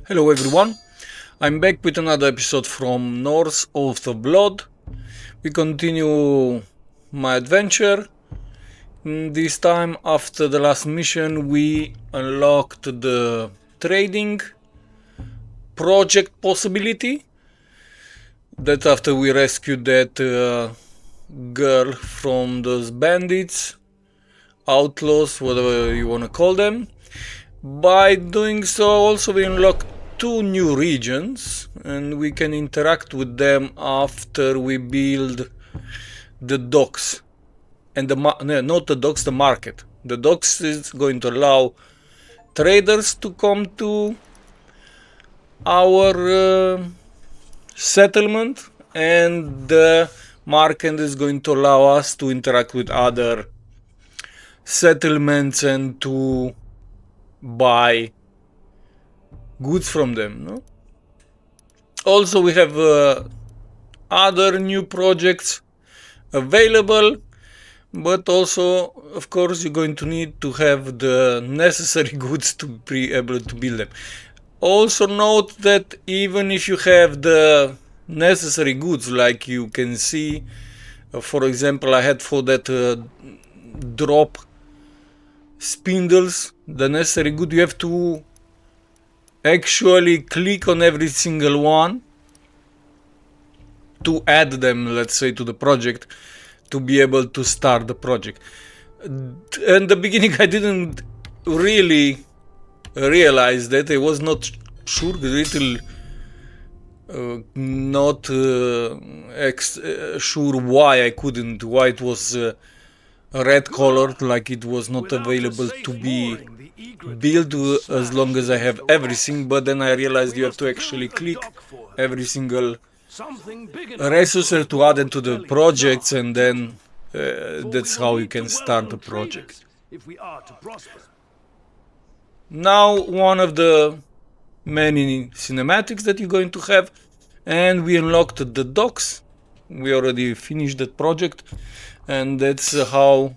Hello everyone, I'm back with another episode from Norse Oath of Blood. We continue my adventure. This time, after the last mission, we unlocked the trading project possibility. That's after we rescued that girl from those bandits, outlaws, whatever you want to call them. By doing so, also we unlock two new regions, and we can interact with them after we build the docks. And not the docks, the market. The docks is going to allow traders to come to our settlement, and the market is going to allow us to interact with other settlements and to buy goods from them, no? Also, we have other new projects available, but also, of course, you're going to need to have the necessary goods to be able to build them. Also note that even if you have the necessary goods, like you can see, for example, I had for that drop spindles, the necessary good, you have to actually click on every single one to add them, let's say, to the project, to be able to start the project. In the beginning, I didn't really realize that. I was not sure, not sure why I couldn't, why it was red colored, like it was not available to be built as long as I have everything. But then I realized you have to actually click every single resource to add into the projects, and then that's how you can start the project. Now, one of the many cinematics that you're going to have, and we unlocked the docks. We already finished that project, and that's how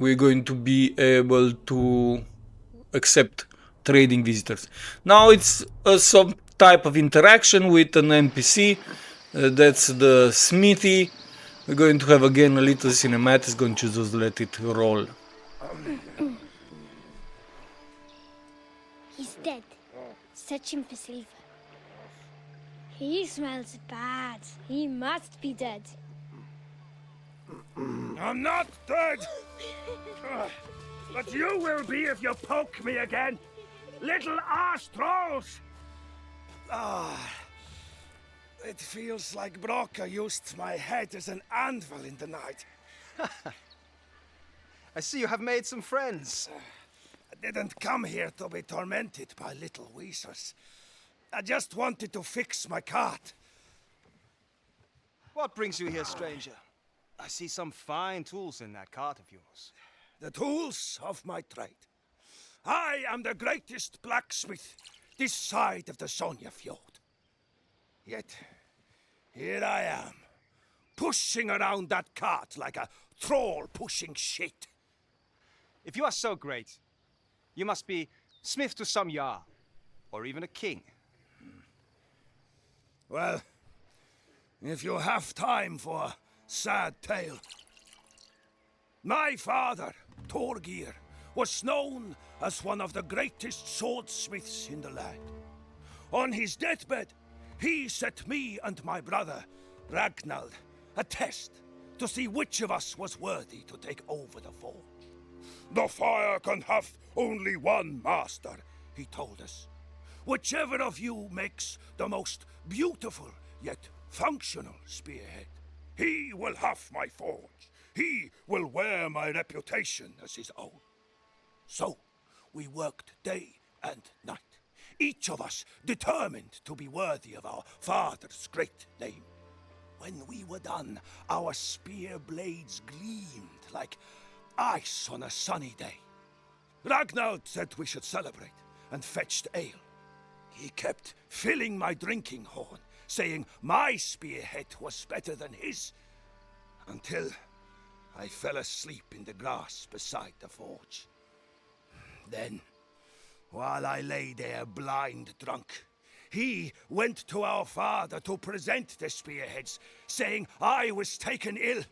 we're going to be able to accept trading visitors. Now it's some type of interaction with an NPC. That's the Smithy. We're going to have again a little cinematic. Going to just let it roll. He's dead. Search him for Sleeper. He smells bad. He must be dead. I'm not dead! But you will be if you poke me again! Little arse trolls! It feels like Broca used my head as an anvil in the night. I see you have made some friends. I didn't come here to be tormented by little weasels. I just wanted to fix my cart. What brings you here, stranger? I see some fine tools in that cart of yours. The tools of my trade. I am the greatest blacksmith this side of the Sonia Fjord. Yet, here I am, pushing around that cart like a troll pushing shit. If you are so great, you must be smith to some jarl, or even a king. Well, if you have time for a sad tale. My father, Thorgir, was known as one of the greatest swordsmiths in the land. On his deathbed, he set me and my brother, Ragnald, a test to see which of us was worthy to take over the forge. The fire can have only one master, he told us. Whichever of you makes the most beautiful yet functional spearhead, he will have my forge. He will wear my reputation as his own. So, we worked day and night, each of us determined to be worthy of our father's great name. When we were done, our spear blades gleamed like ice on a sunny day. Ragnald said we should celebrate, and fetched ale. He kept filling my drinking horn, saying my spearhead was better than his, until I fell asleep in the grass beside the forge. Then while I lay there blind drunk. He went to our father to present the spearheads, saying I was taken ill.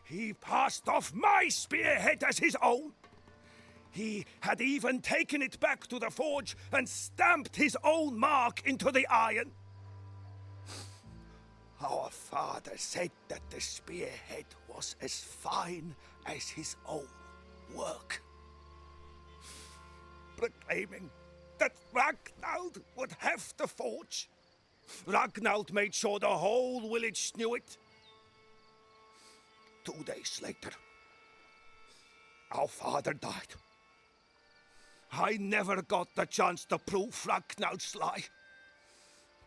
He passed off my spearhead as his own. He had even taken it back to the forge and stamped his own mark into the iron. Our father said that the spearhead was as fine as his own work, proclaiming that Ragnald would have the forge. Ragnald made sure the whole village knew it. 2 days later, our father died. I never got the chance to prove Ragnald's lie.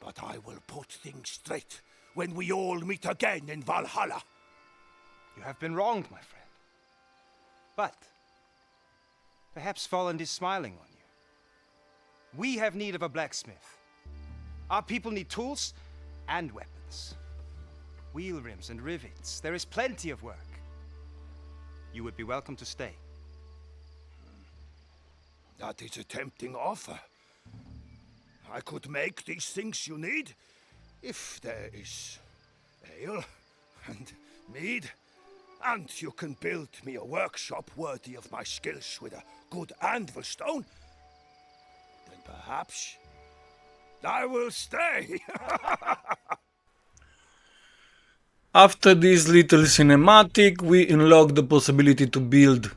But I will put things straight when we all meet again in Valhalla. You have been wronged, my friend. But perhaps Folland is smiling on you. We have need of a blacksmith. Our people need tools and weapons. Wheel rims and rivets. There is plenty of work. You would be welcome to stay. That is a tempting offer. I could make these things you need if there is ale and mead, and you can build me a workshop worthy of my skills with a good anvil stone. Then perhaps I will stay. After this little cinematic, we unlock the possibility to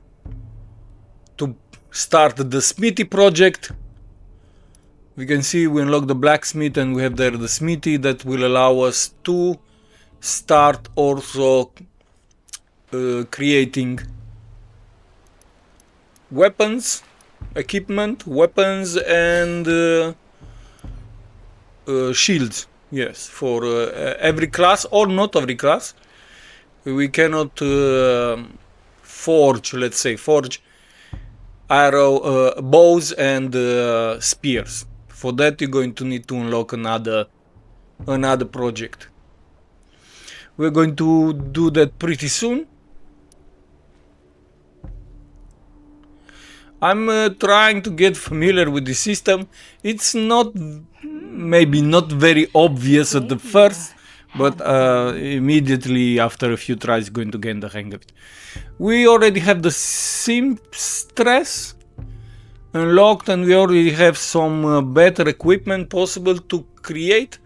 start the Smithy project. We can see we unlock the blacksmith and we have there the Smithy that will allow us to start also creating weapons, equipment, weapons and shields. Yes, for every class or not every class. We cannot forge arrow, bows and spears. For that you're going to need to unlock another project. We're going to do that pretty soon. I'm trying to get familiar with the system. It's maybe not very obvious at the first, but immediately after a few tries going to get the hang of it. We already have the seamstress unlocked and we already have some better equipment possible to create.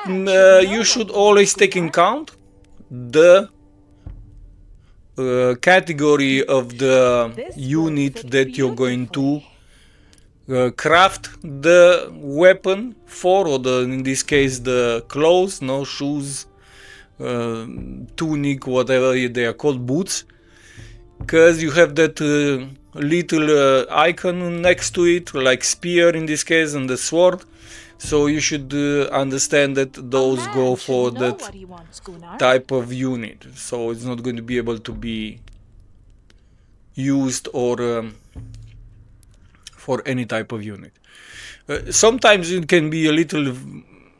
You should always take in count the category of the unit that you're going to craft the weapon for, or in this case the clothes, no shoes, tunic, whatever they are called, boots, because you have that little icon next to it, like spear in this case, and the sword. So you should understand that those go for that type of unit. So it's not going to be able to be used or for any type of unit. Sometimes it can be a little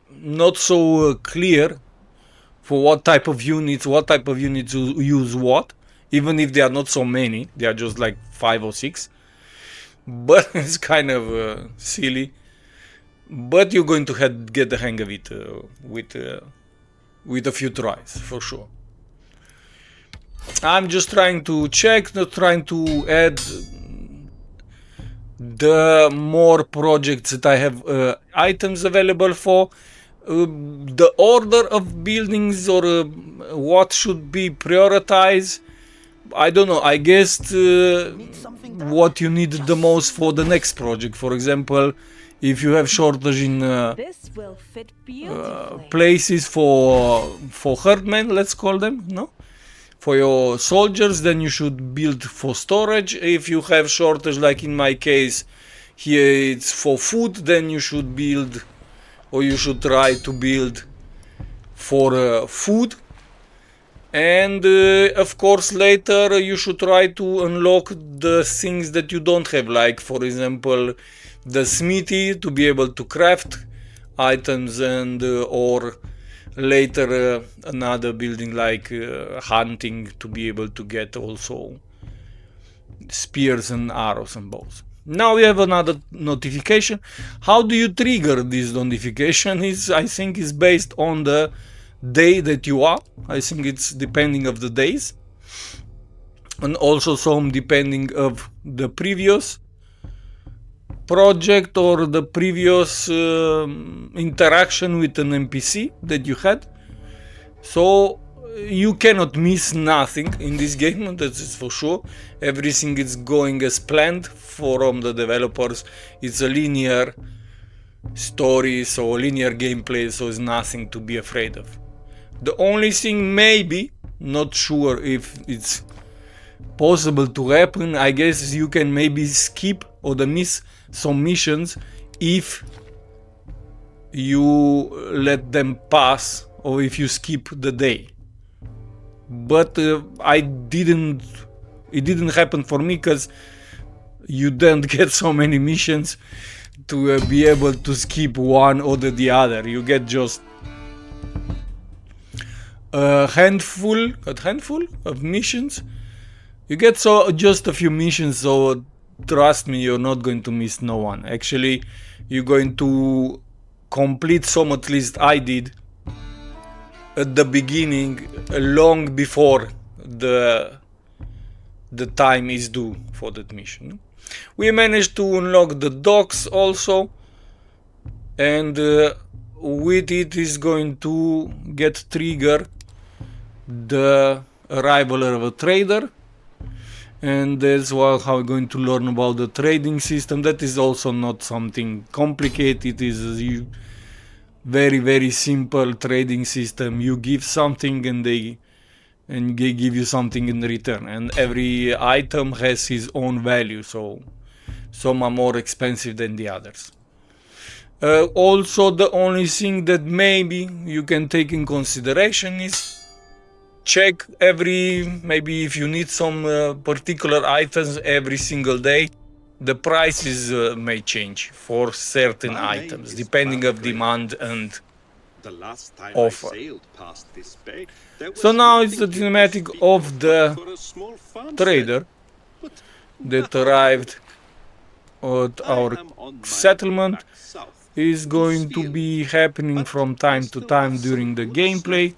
not so clear for what type of units use what, even if they are not so many. They are just like 5 or 6. But it's kind of silly. But you're going to get the hang of it with a few tries, for sure. I'm just trying to check, not trying to add the more projects that I have items available for. The order of buildings or what should be prioritized, I don't know. I guess what you need the most for the next project. For example, if you have shortage in places for herdmen, let's call them, no? For your soldiers, then you should build for storage. If you have shortage, like in my case, here it's for food, then you should build, or you should try to build for food. And of course later you should try to unlock the things that you don't have, like for example the smithy to be able to craft items, and or later another building like hunting to be able to get also spears and arrows and bows. Now we have another notification. How do you trigger this notification? I think is based on the day that you are. I think it's depending of the days, and also some depending of the previous project or the previous interaction with an NPC that you had. So you cannot miss nothing in this game, that is for sure. Everything is going as planned from the developers. It's a linear story, so linear gameplay, so it's nothing to be afraid of. The only thing, maybe, not sure if it's possible to happen, I guess you can maybe skip or miss some missions if you let them pass or if you skip the day. But it didn't happen for me, because you don't get so many missions to be able to skip one or the other. You get just a handful of missions. You get just a few missions, so trust me, you're not going to miss no one. Actually, you're going to complete some, at least I did, at the beginning, long before the time is due for that mission. We managed to unlock the docks also, and with it is going to get trigger the arrival of a trader, and that's how we're going to learn about the trading system. That is also not something complicated. It is a very, very simple trading system. You give something and they give you something in return, and every item has his own value, so some are more expensive than the others. Also, the only thing that maybe you can take in consideration is check maybe if you need some particular items every single day, the prices may change for certain items depending of demand and offer. So now it's the cinematic of the trader that arrived at our settlement. Is going to be happening from time to time during the gameplay.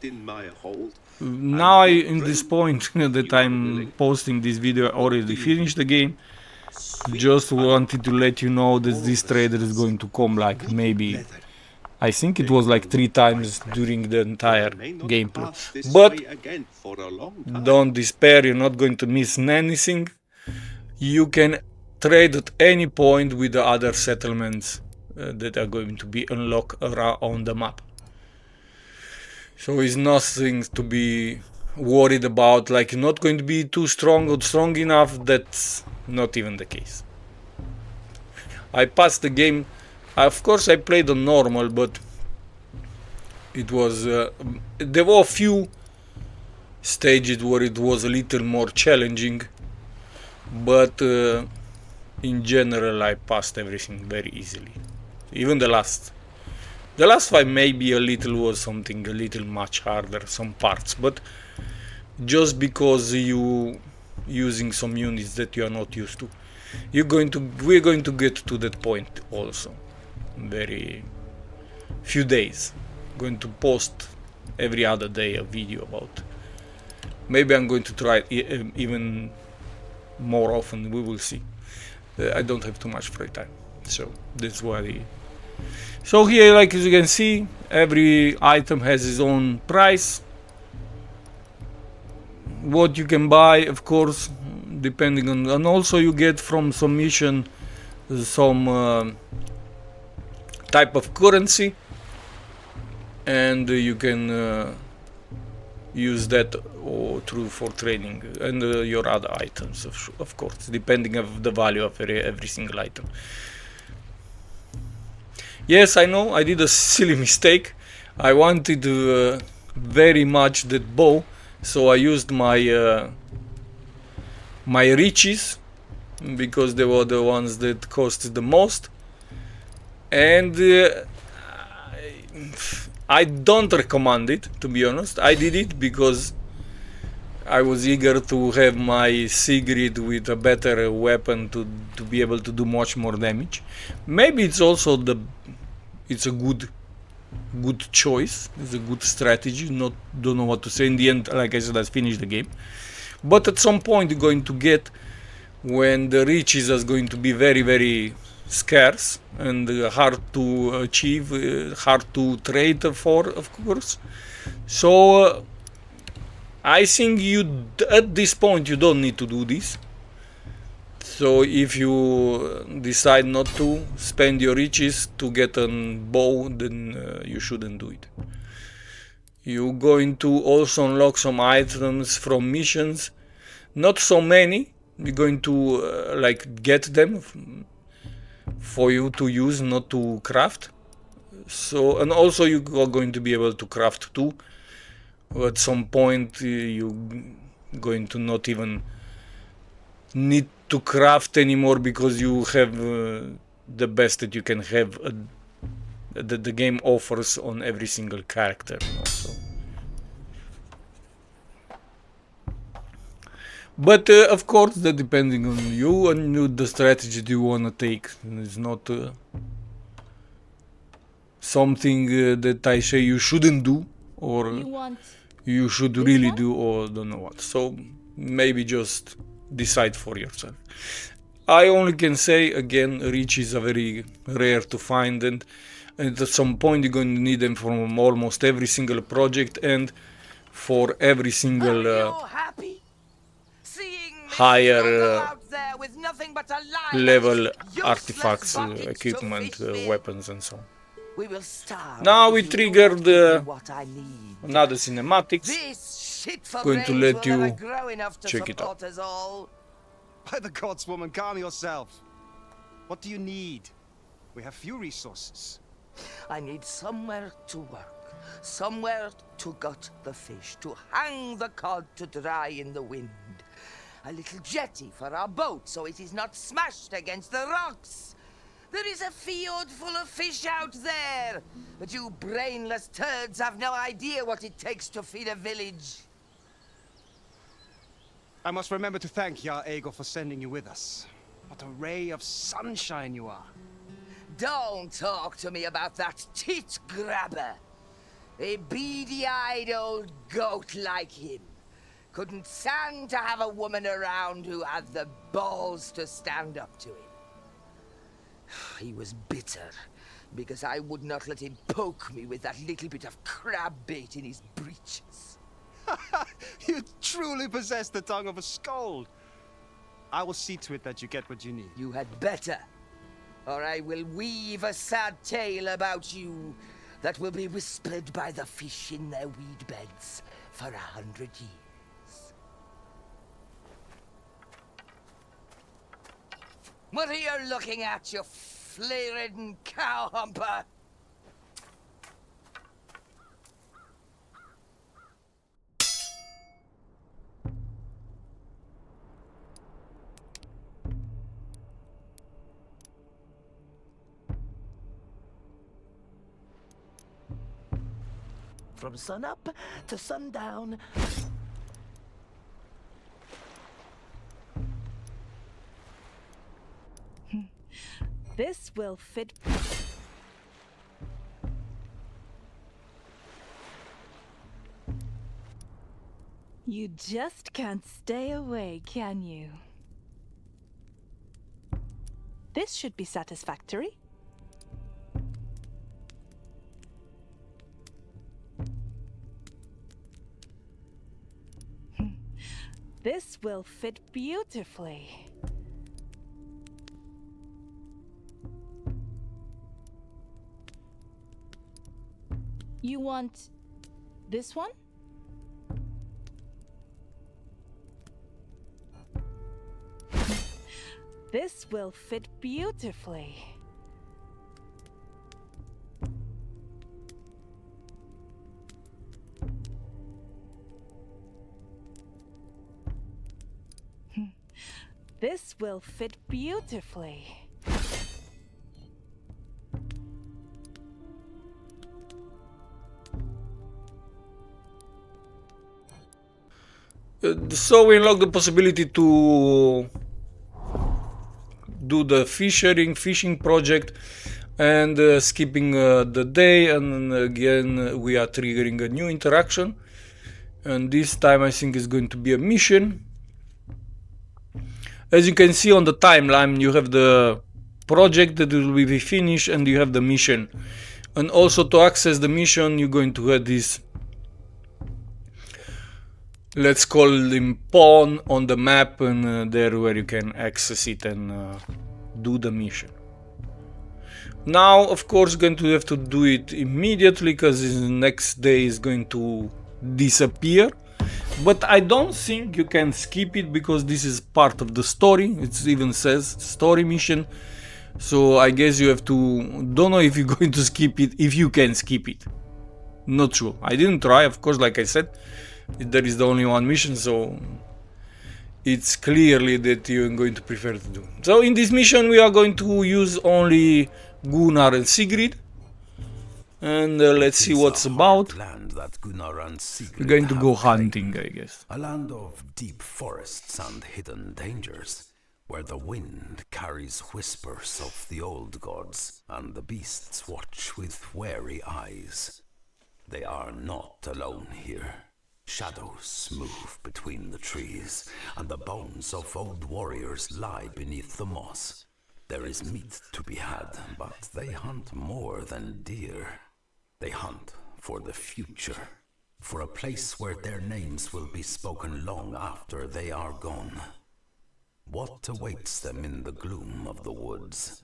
Now in this point that I'm posting this video, I already finished the game. Just wanted to let you know that this trader is going to come like maybe, I think it was like 3 times during the entire gameplay. But don't despair, you're not going to miss anything. You can trade at any point with the other settlements that are going to be unlocked around on the map. So it's nothing to be worried about, like you're not going to be too strong or strong enough. That's not even the case. I passed the game. Of course I played on normal, but it was there were a few stages where it was a little more challenging, but in general I passed everything very easily. Even the last 5 maybe was something a little much harder, some parts, but just because you using some units that you are not used to. We're going to get to that point also. Very few days. Going to post every other day a video about. Maybe I'm going to try even more often. We will see. I don't have too much free time, so that's why. So here, like as you can see, every item has its own price. What you can buy, of course, depending on, and also you get from some mission some type of currency, and you can use that for trading and your other items, of course, depending on the value of every single item. Yes, I know I did a silly mistake. I wanted very much that bow, so I used my my riches, because they were the ones that cost the most, and I don't recommend it, to be honest. I did it because I was eager to have my Sigrid with a better weapon to be able to do much more damage. Maybe it's also it's a good choice. It's a good strategy. Don't know what to say. In the end, like I said, I finished the game. But at some point you're going to get when the riches are going to be very, very scarce and hard to achieve, hard to trade for, of course. So I think at this point you don't need to do this. So if you decide not to spend your riches to get a bow, then you shouldn't do it. You're going to also unlock some items from missions. Not so many. You're going to like get them for you to use, not to craft. So, and also you are going to be able to craft too. At some point you're going to not even need to craft anymore because you have the best that you can have that the game offers on every single character. So. But of course, that depending on you and the strategy you want to take. It's not something that I say you shouldn't do or you should really do or don't know what. So maybe just decide for yourself. I only can say again, riches are very rare to find, and at some point you're going to need them from almost every single project and for every single higher level artifacts, equipment, weapons, and so on. Now we triggered another cinematics. Going to let you check it out. By the gods, woman, calm yourself. What do you need? We have few resources. I need somewhere to work, somewhere to gut the fish, to hang the cod to dry in the wind. A little jetty for our boat so it is not smashed against the rocks. There is a fjord full of fish out there, but you brainless turds have no idea what it takes to feed a village. I must remember to thank Jarl Egil for sending you with us. What a ray of sunshine you are. Don't talk to me about that tit grabber. A beady-eyed old goat like him couldn't stand to have a woman around who had the balls to stand up to him. He was bitter because I would not let him poke me with that little bit of crab bait in his breeches. You truly possess the tongue of a scold. I will see to it that you get what you need. You had better, or I will weave a sad tale about you that will be whispered by the fish in their weed beds for 100 years. What are you looking at, you flea-ridden cow-humper? From sunup to sundown. This will fit. You just can't stay away, can you? This should be satisfactory. This will fit beautifully. You want this one? This will fit beautifully. This will fit beautifully. So we unlock the possibility to do the fishing project and skipping the day, and again we are triggering a new interaction, and this time I think it's going to be a mission. As you can see on the timeline, you have the project that will be finished and you have the mission, and also to access the mission you're going to have this, let's call him pawn on the map, and there where you can access it and do the mission. Now of course going to have to do it immediately because the next day is going to disappear, but I don't think you can skip it because this is part of the story. It even says story mission, so I guess you have to, don't know if you're going to skip it, if you can skip it, not sure. I didn't try, of course, like I said, there is the only one mission, so it's clearly that you're going to prefer to do. So in this mission we are going to use only Gunnar and Sigrid, and let's see what's about. Land that Gunnar and Sigrid We're going to have go claimed. hunting, I guess. A land of deep forests and hidden dangers, where the wind carries whispers of the old gods, and the beasts watch with wary eyes. They are not alone here. Shadows move between the trees, and the bones of old warriors lie beneath the moss. There is meat to be had, but they hunt more than deer. They hunt for the future, for a place where their names will be spoken long after they are gone. What awaits them in the gloom of the woods?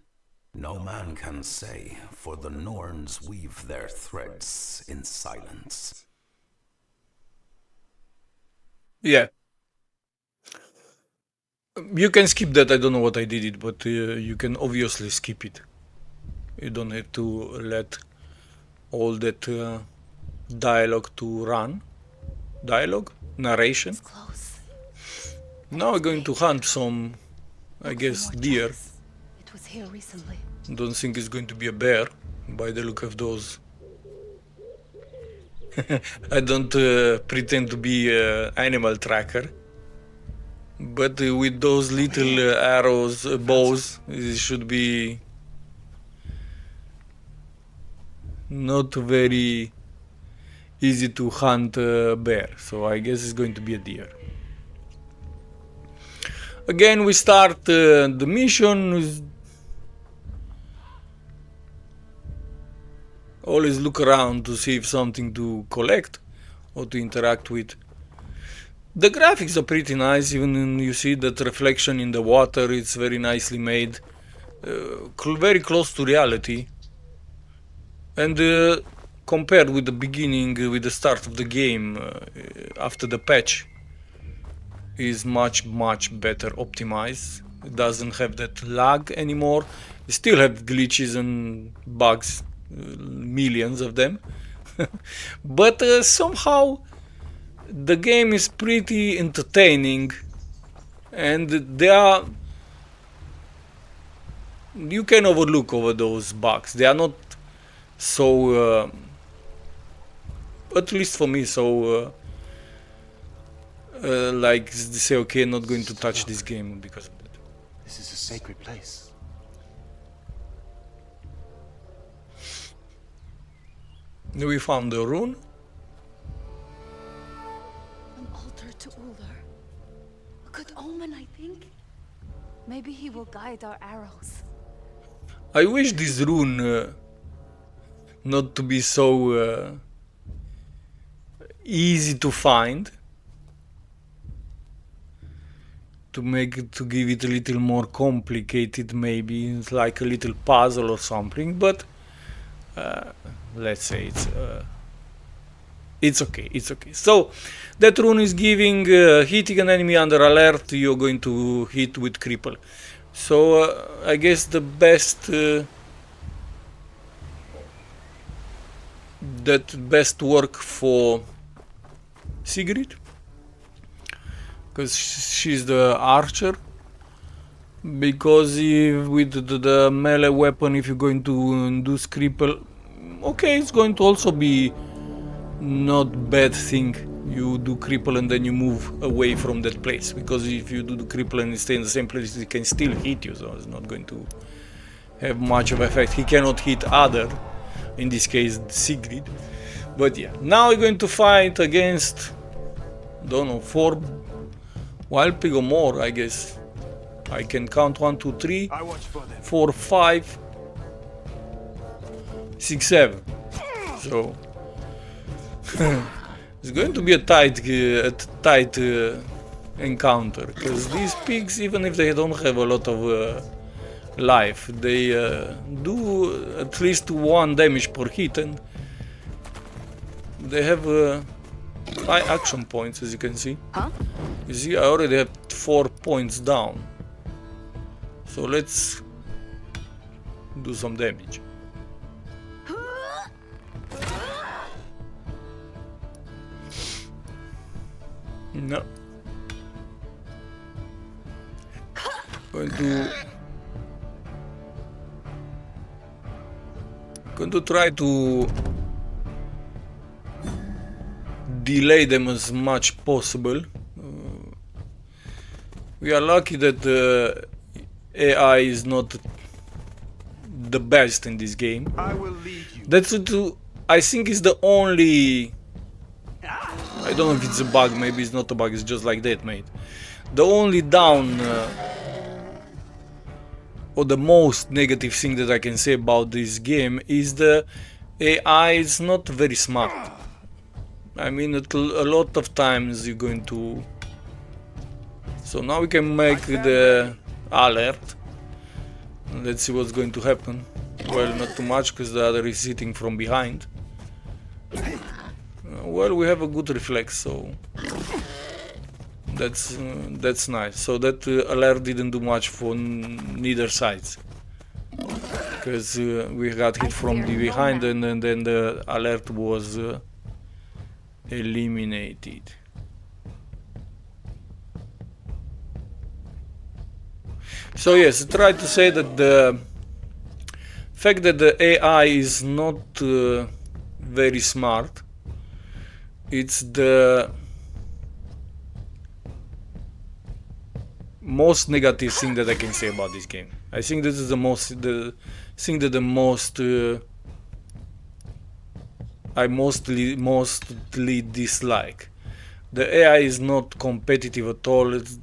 No man can say, for the Norns weave their threads in silence. Yeah. You can skip that, I don't know what I did it, but you can obviously skip it. You don't have to let all that dialogue to run. Dialogue? Narration? Close. Now we're going to hunt some, I guess, deer. It was here recently. Don't think it's going to be a bear by the look of those. I don't pretend to be an animal tracker, but with those little arrows, bows, it should be not very easy to hunt a bear, so I guess it's going to be a deer. Again, we start the mission. Always look around to see if something to collect or to interact with. The graphics are pretty nice, even when you see that reflection in the water, it's very nicely made, very close to reality. And compared with the beginning, with the start of the game, after the patch, is much better optimized. It doesn't have that lag anymore. It still have glitches and bugs, millions of them, but somehow the game is pretty entertaining, and you can overlook over those bugs. They are not so, at least for me, so like they say, okay, I'm not going to touch this game because of that. This is a sacred place. We found the rune. An altar to Uller. A good omen, I think. Maybe he will guide our arrows. I wish this rune not to be so easy to find. To give it a little more complicated, maybe it's like a little puzzle or something, but let's say it's okay, it's okay. So that rune is giving hitting an enemy under alert, you're going to hit with cripple. So I guess the best work for Sigrid, because she's the archer, because with the melee weapon, if you're going to induce cripple, okay, it's going to also be not bad thing you do cripple and then you move away from that place, because if you do the cripple and stay in the same place, it can still hit you, so it's not going to have much of effect. He cannot hit other, in this case Sigrid. But yeah, now we're going to fight against, don't know, 4 wild pig or more, I guess. I can count 1, 2, 3, 4, 5, 6, 7. So it's going to be a tight encounter, because these pigs, even if they don't have a lot of life, they do at least 1 damage per hit, and they have high action points, as you can see. You see, I already have 4 points down, so let's do some damage. No. Going to try to delay them as much possible. We are lucky that the AI is not the best in this game. I will lead you. That's I think is the only, I don't know if it's a bug, maybe it's not a bug, it's just like that, mate. The only down or the most negative thing that I can say about this game is the AI is not very smart. I mean, a lot of times you're going to... So now we can make the alert. Let's see what's going to happen. Well, not too much, because the other is hitting from behind. Well, we have a good reflex, so that's nice. So that alert didn't do much for neither sides, because we got hit from the behind, and then the alert was eliminated. So yes, I try to say that the fact that the AI is not very smart, it's the most negative thing that I can say about this game. I think this is the thing that I mostly dislike. The AI is not competitive at all. It's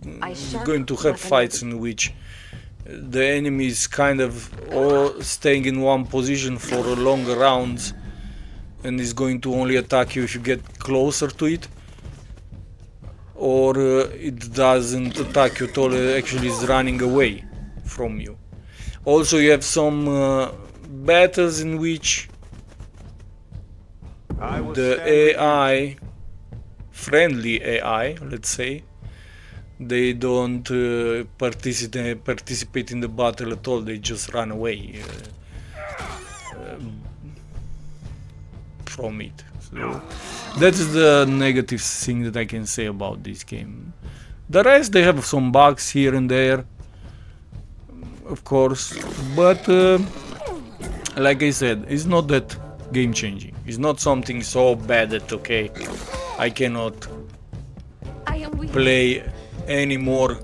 going to have fights in which the enemy is kind of staying in one position for longer rounds, and is going to only attack you if you get closer to it, or it doesn't attack you at all, it actually is running away from you. Also, you have some battles in which the AI, friendly AI, let's say, they don't participate in the battle at all, they just run away from it. So that is the negative thing that I can say about this game. The rest, they have some bugs here and there, of course, but like I said, it's not that game changing. It's not something so bad that, okay, I cannot play any more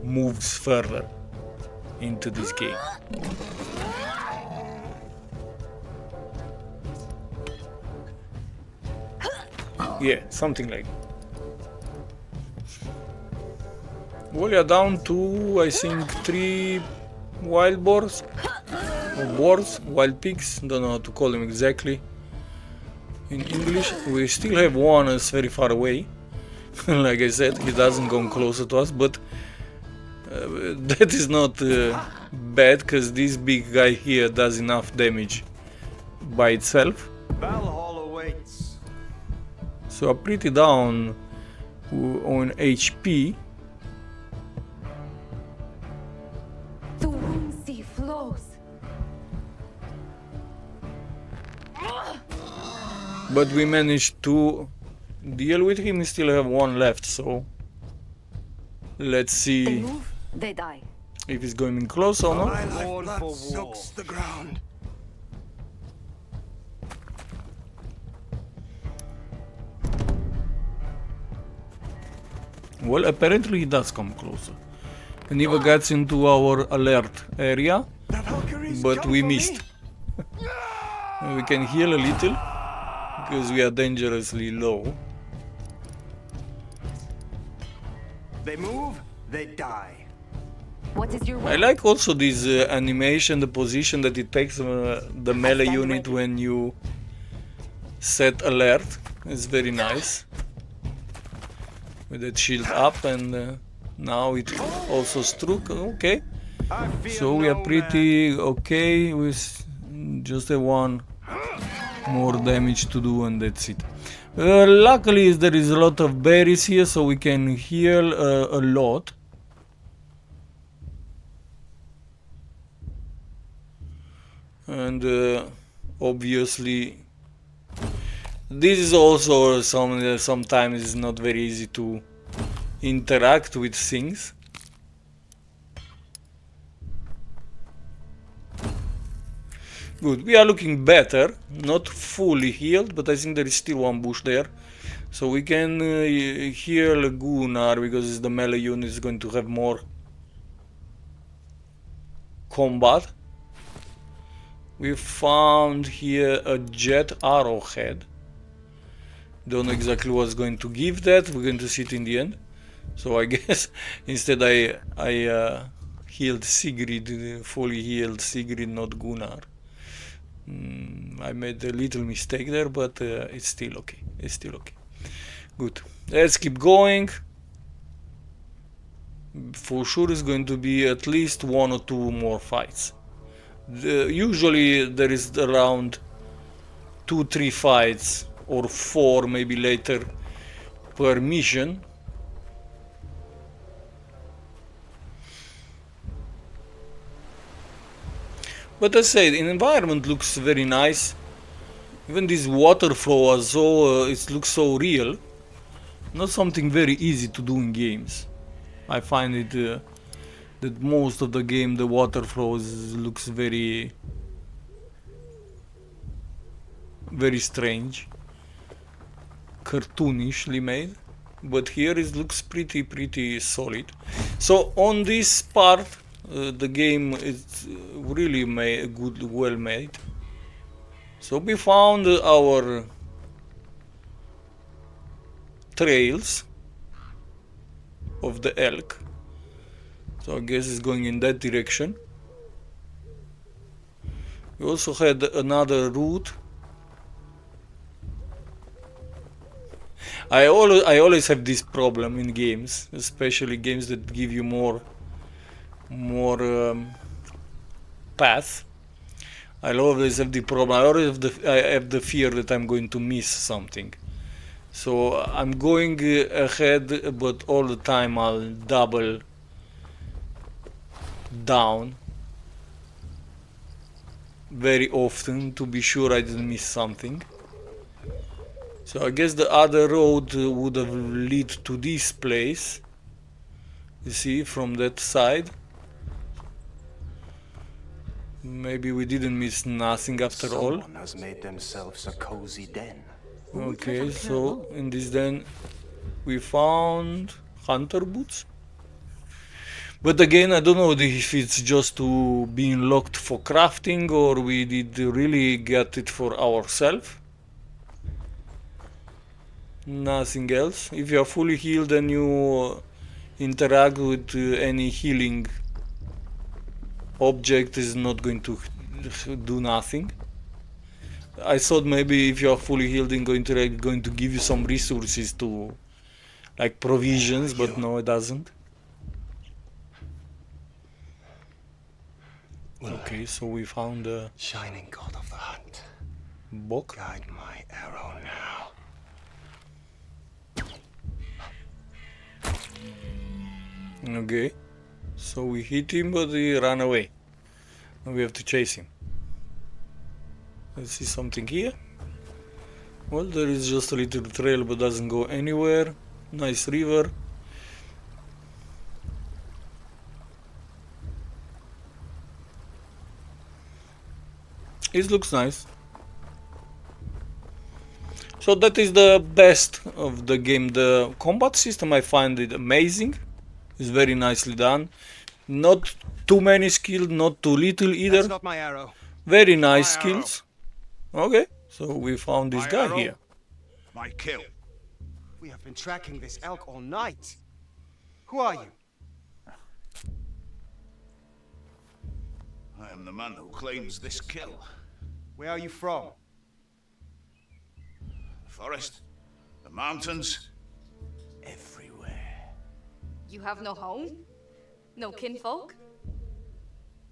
moves further into this game. Yeah, something like that. Well, you're down to, I think, 3 wild boars, or boars, wild pigs, don't know how to call them exactly in English. We still have one that's very far away. Like I said, he doesn't come closer to us, but that is not bad, because this big guy here does enough damage by itself. Valhalla awaits. So I'm pretty down on HP. The whimsy flows. But we managed to deal with him. We still have one left, so let's They see move, they die. if he's going close or not. My lifeblood soaks the ground. Well, apparently he does come closer. And even gets into our alert area, but we missed. We can heal a little, because we are dangerously low. They move, they die. What is your I will? like also this animation, the position that it takes the melee unit when you set alert. It's very nice. With that shield up, and now it also struck. Okay. I fear So we are no pretty okay with just a one more damage to do, and that's it. Luckily there is a lot of berries here, so we can heal a lot. And obviously this is also sometimes it's not very easy to interact with things. Good, we are looking better, not fully healed, but I think there is still one bush there. So we can heal Gunnar, because the melee unit is going to have more combat. We found here a jet arrowhead. Don't know exactly what's going to give that. We're going to see it in the end. So I guess instead I healed Sigrid, fully healed Sigrid, not Gunnar. I made a little mistake there, but it's still okay. It's still okay. Good. Let's keep going. For sure it's going to be at least 1 or 2 more fights. Usually there is around 2-3 fights, or 4 maybe later, per mission. But as I said, the environment looks very nice. Even this water flow is so it looks so real. Not something very easy to do in games. I find it that most of the game the water flows looks very strange, cartoonishly made. But here it looks pretty solid. So on this part, the game is really well made. So we found our trails of the elk. So I guess it's going in that direction. We also had another route. I always have this problem in games, especially games that give you more path. I always have the problem. I have the fear that I'm going to miss something. So I'm going ahead, but all the time I'll double down very often to be sure I didn't miss something. So I guess the other road would have lead to this place. You see, from that side. Maybe we didn't miss nothing after all. Someone has made themselves a cozy den. Okay, so in this den we found hunter boots. But again, I don't know if it's just to be unlocked for crafting, or we did really get it for ourselves. Nothing else. If you are fully healed and you interact with any healing object, is not going to do nothing. I thought maybe if you are fully healed and going to give you some resources to, like provisions, but no, it doesn't. Okay, so we found a Shining god of the hunt, book. guide my arrow now. Okay, so we hit him, but he ran away. Now we have to chase him. Let's see something here. Well, there is just a little trail, but doesn't go anywhere. Nice river. It looks nice. So that is the best of the game. The combat system, I find it amazing. It's very nicely done. Not too many skills, not too little either. That's not my arrow. Very nice My arrow. skills. Okay, so we found this My guy arrow. here. My kill. We have been tracking this elk all night. Who are you? I am the man who claims this kill. Where are you from? The forest, the mountains, everywhere. You have no home? No kinfolk?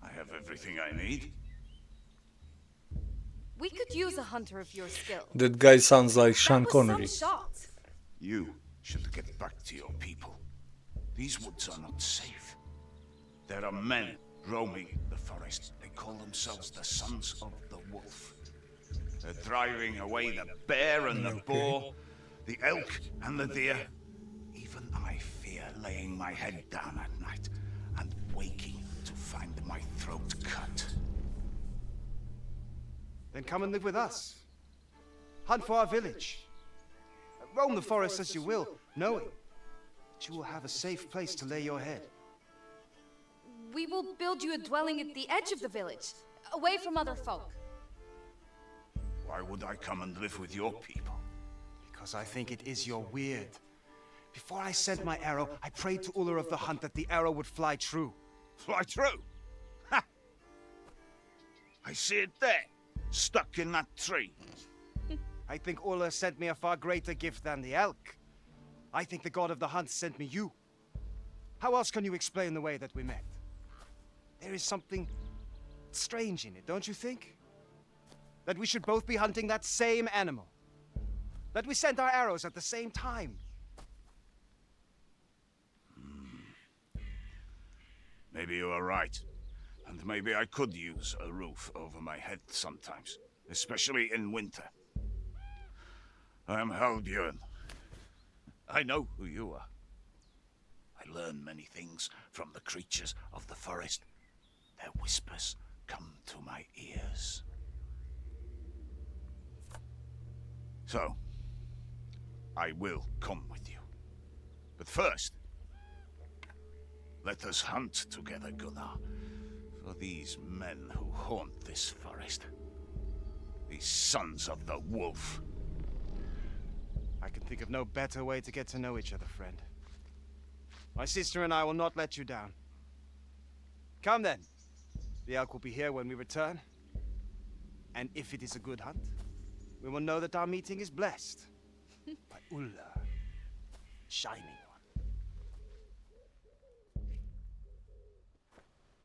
I have everything I need. We could use a hunter of your skill. That guy sounds like Sean That was Connery. some shot. You should get back to your people. These woods are not safe. There are men roaming the forest. They call themselves the Sons of the Wolf. They're driving away the bear and the boar, the elk and the deer. Even I fear laying my head down at night and waking to find my throat cut. Then come and live with us. Hunt for our village. Roam the forest as you will, knowing that you will have a safe place to lay your head. We will build you a dwelling at the edge of the village, away from other folk. Why would I come and live with your people? Because I think it is your weird. Before I sent my arrow, I prayed to Uller of the Hunt that the arrow would fly true. Fly true? Ha! I see it there, stuck in that tree. I think Uller sent me a far greater gift than the elk. I think the god of the hunt sent me you. How else can you explain the way that we met? There is something strange in it, don't you think? That we should both be hunting that same animal. That we sent our arrows at the same time. Maybe you are right. And maybe I could use a roof over my head sometimes, especially in winter. I am Halbjörn. I know who you are. I learn many things from the creatures of the forest. Their whispers come to my ears. So, I will come with you. But first, let us hunt together, Gunnar, for these men who haunt this forest. These sons of the wolf. I can think of no better way to get to know each other, friend. My sister and I will not let you down. Come then. The elk will be here when we return. And if it is a good hunt, we will know that our meeting is blessed. By Ulla, Shining One.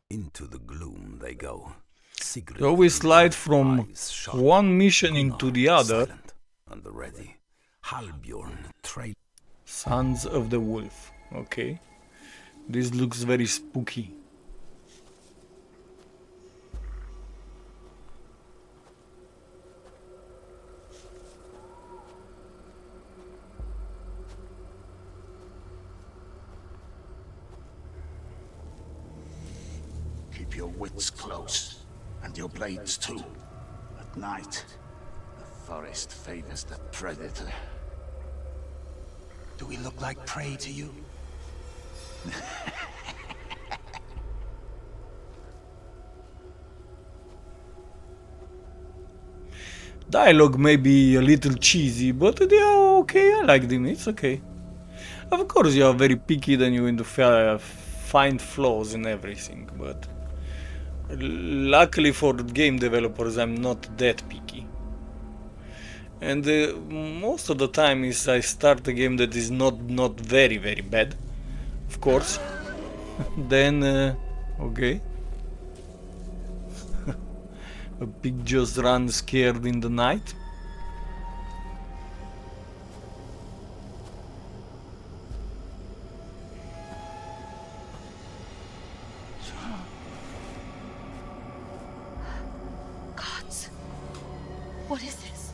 Into the gloom they go. Sigrid So we slide with from eyes shut, one mission into the Gunnar other. silent and the ready. Halbjorn trail. Sons of the Wolf. Okay. This looks very spooky. Keep your wits close, and your blades too. At night, the forest favors the predator. Do we look like prey to you? Dialogue may be a little cheesy, but they are okay. I like them. It's okay. Of course, you are very picky, then you're going to find flaws in everything. But luckily for game developers, I'm not that picky. And most of the time is I start a game that is not very bad, of course. Then okay. A pig just runs scared in the night. Gods. What is this?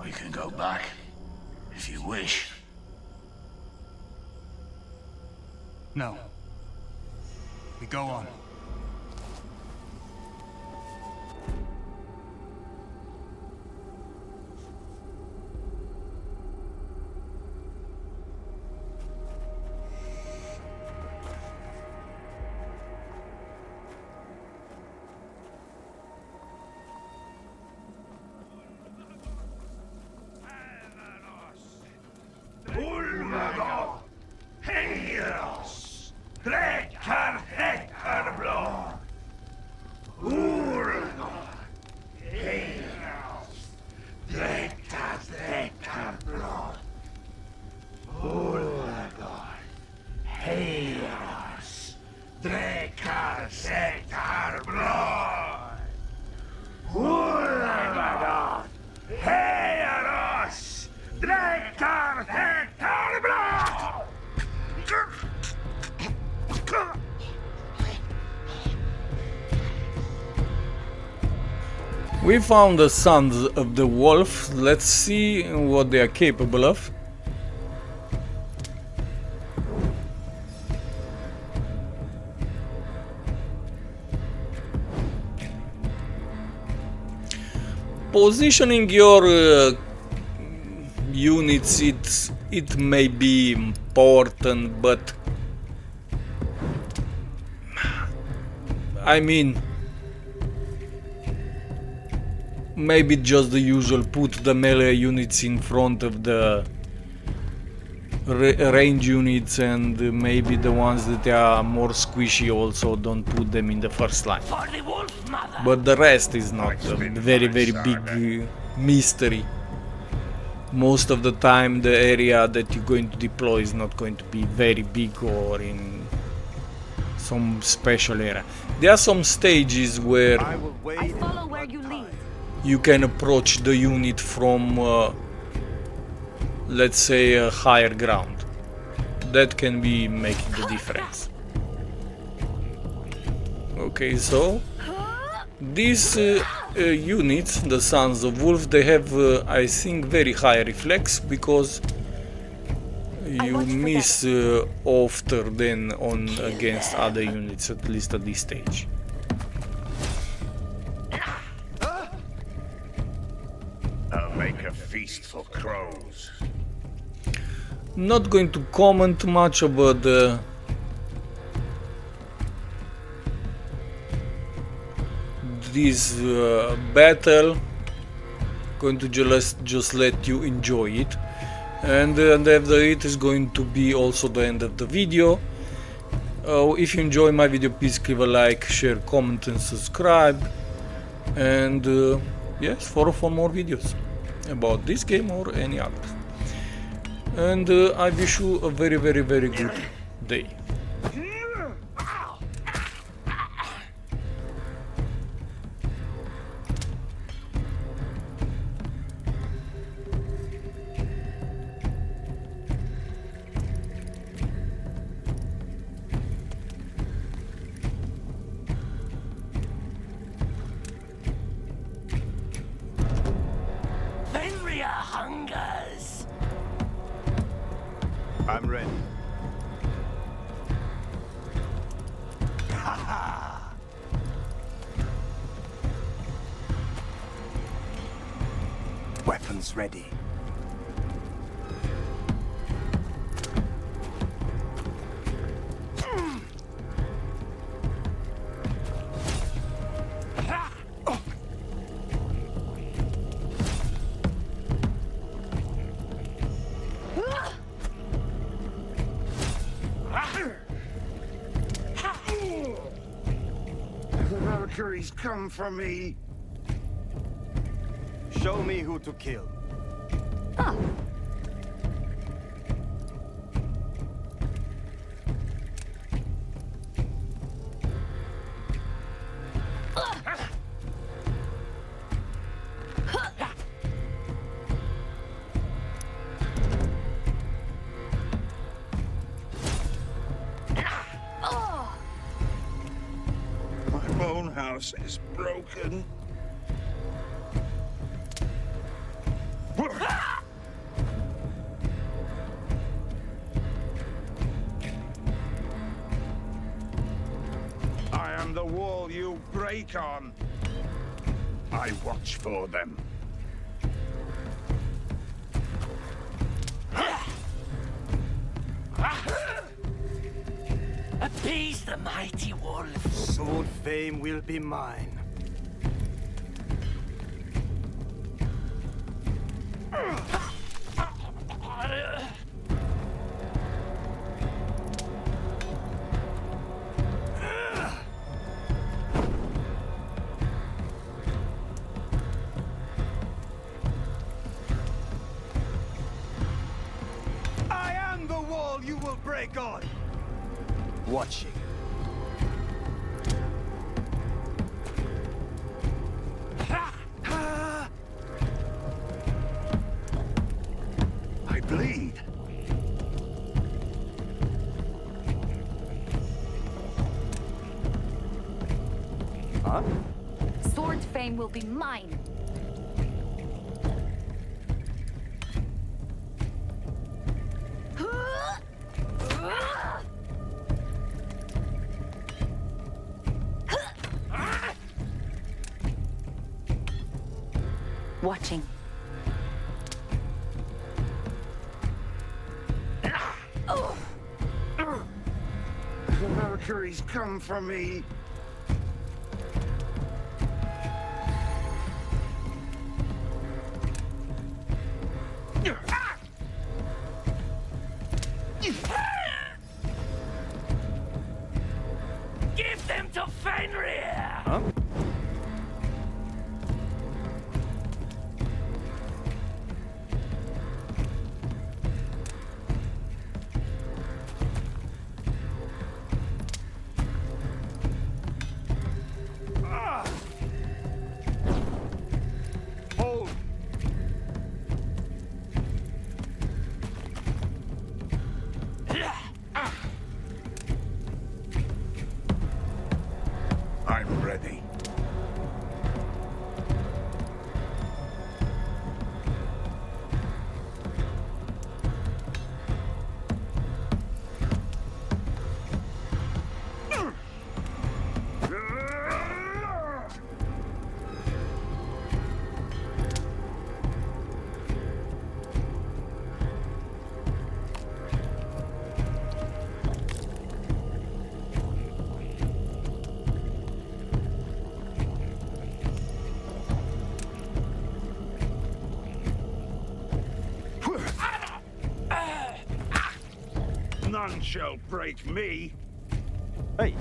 We can go back, if you wish. No. We go on. We found the sons of the wolf. Let's see what they are capable of. Positioning your units, it may be important, but I mean, maybe just the usual, put the melee units in front of the range units, and maybe the ones that are more squishy also don't put them in the first line. But the rest is not a very big mystery. Most of the time the area that you're going to deploy is not going to be very big or in some special area. There are some stages where I follow where you lead. you can approach the unit from let's say a higher ground. That can be making the difference. Okay, so these units, the Sons of Wolf, they have I think very high reflex, because you miss often than on against other units, at least at this stage. I'll make a feast for crows. Not going to comment much about this battle. Going to just let you enjoy it, and after it is going to be also the end of the video. If you enjoy my video, please give a like, share, comment and subscribe, and yes, follow for more videos about this game or any other. And I wish you a very good day. Hungers. I'm ready. Weapons ready. The Valkyries come for me. Show me who to kill. My bone house is broken. I am the wall you break on. I watch for them. Appease the mighty wolf. Sword fame will be mine. I am the wall you will break on. Watching. I bleed. Huh? Sword fame will be mine. Watching. The Valkyries come for me. Give them to Fenrir! Huh? Hold! I'm ready. None shall break me. Hey,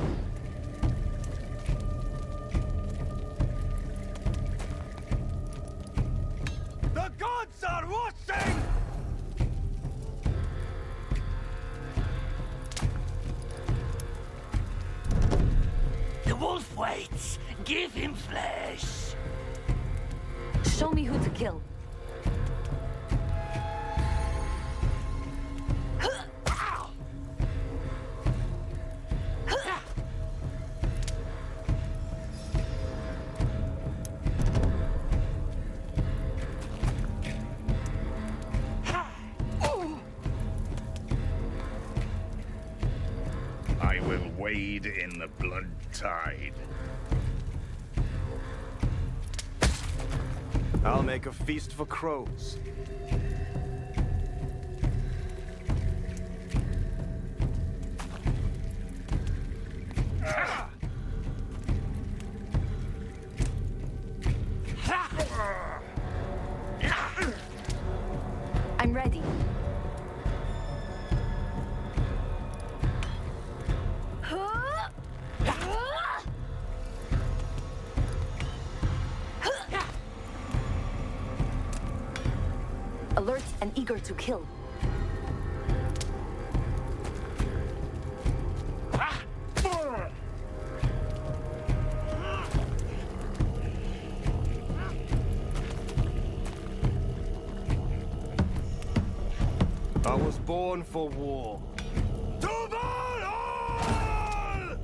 The gods are watching! The wolf waits. Give him flesh. Show me who to kill. I will wade in the blood tide. I'll make a feast for crows. I'm ready. Alert and eager to kill. I was born for war. To Valhalla!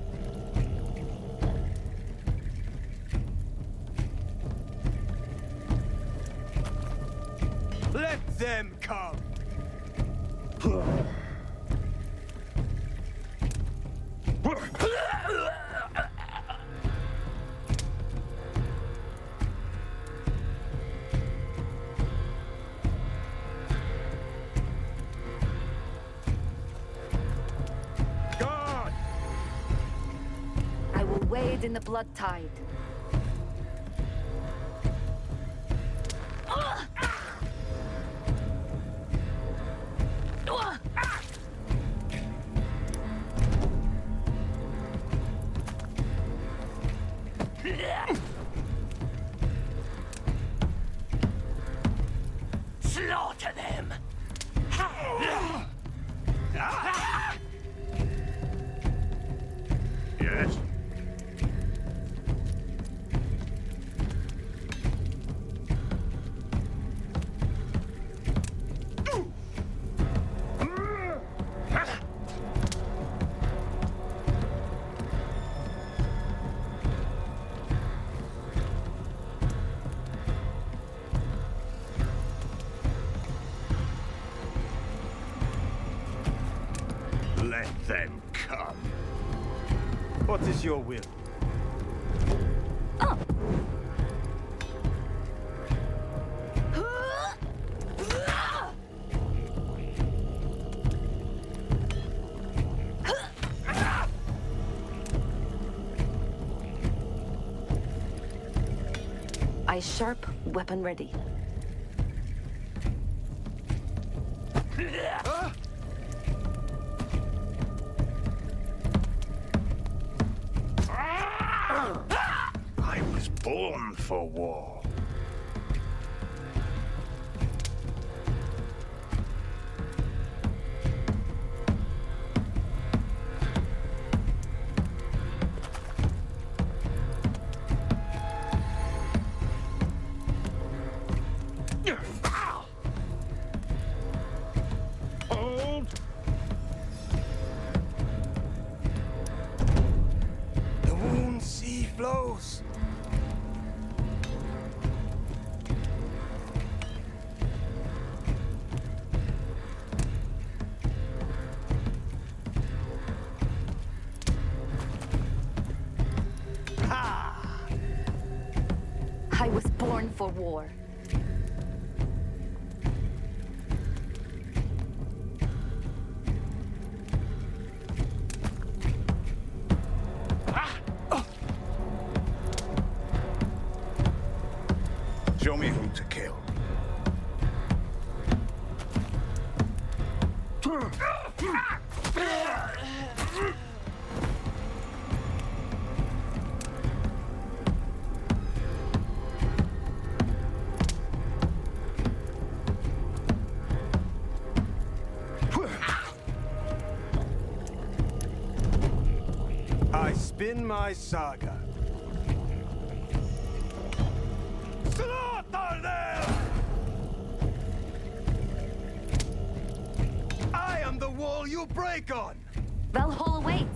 Let them come! God! I will wade in the blood tide. Slaughter them. Yes? Let them come. What is your will? Eye sharp, weapon ready. I was born for war. Hold! The wound sea flows. I was born for war. Show me who to kill. I spin my saga. Slaughter them! I am the wall you break on! Valhalla awaits.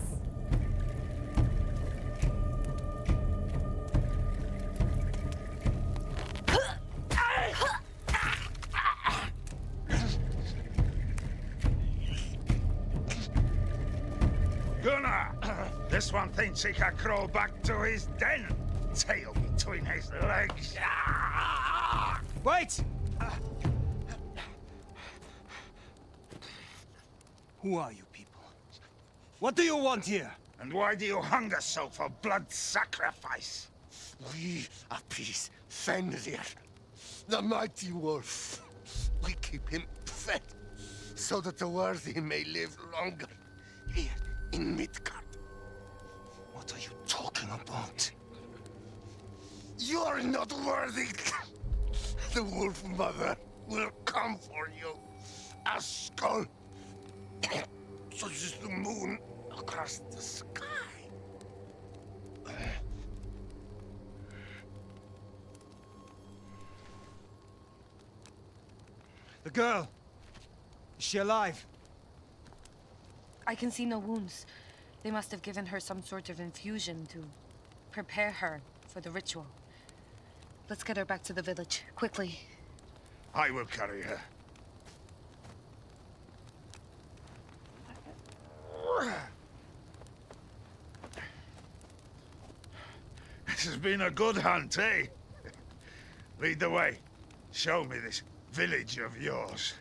Gunnar! This one thinks he can crawl back to his den. Tail between his legs. Wait! Who are you people? What do you want here? And why do you hunger so for blood sacrifice? We appease Fenrir, the mighty wolf. We keep him fed, so that the worthy may live longer here in Midgard. What are you talking about? You're not worthy. The wolf mother will come for you. A skull, such as the moon across the sky. The girl! Is she alive? I can see no wounds. They must have given her some sort of infusion to prepare her for the ritual. Let's get her back to the village, quickly. I will carry her. This has been a good hunt, eh? Lead the way. Show me this village of yours.